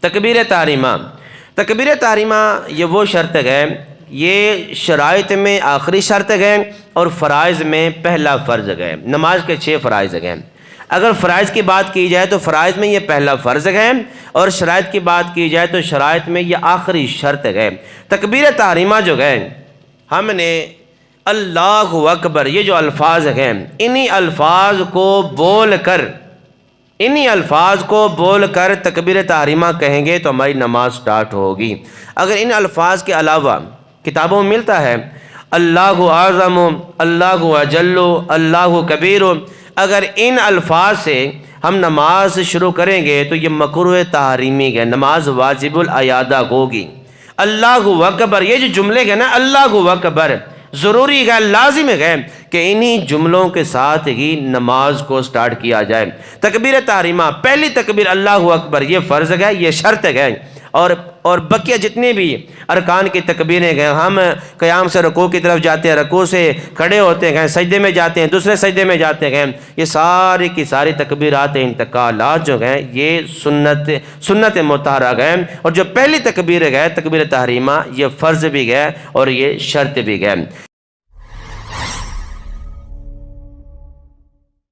تکبیر تحریمہ یہ وہ شرط ہے، یہ شرائط میں آخری شرط ہے اور فرائض میں پہلا فرض ہے۔ نماز کے 6 فرائض ہیں۔ اگر فرائض کی بات کی جائے تو فرائض میں یہ پہلا فرض ہے، اور شرائط کی بات کی جائے تو شرائط میں یہ آخری شرط ہے۔ تکبیر تحریمہ جو ہے، ہم نے اللہ اکبر یہ جو الفاظ ہیں، انہی الفاظ کو بول کر تکبیر تحریمہ کہیں گے تو ہماری نماز سٹارٹ ہوگی۔ اگر ان الفاظ کے علاوہ کتابوں میں ملتا ہے اللہ اعظم، اللہ اجل، اللہ کبیر، اگر ان الفاظ سے ہم نماز شروع کریں گے تو یہ مکروہ تحریمی ہے، نماز واجب الاعادہ ہوگی۔ اللہ اکبر یہ جو جملے ہیں نا، اللہ اکبر ضروری ہے، لازم ہے کہ انہی جملوں کے ساتھ ہی نماز کو سٹارٹ کیا جائے۔ تکبیر تحریمہ پہلی تکبیر اللہ اکبر یہ فرض ہے، یہ شرط ہے، اور بقیہ جتنے بھی ارکان کی تکبیریں ہیں، ہم قیام سے رکوع کی طرف جاتے ہیں، رکوع سے کھڑے ہوتے ہیں، سجدے میں جاتے ہیں، دوسرے سجدے میں جاتے ہیں، یہ ساری کی ساری تکبیرات انتقالات جو ہیں یہ سنت مطہرہ ہیں، اور جو پہلی تکبیر ہے تکبیر تحریمہ یہ فرض بھی ہے اور یہ شرط بھی ہے۔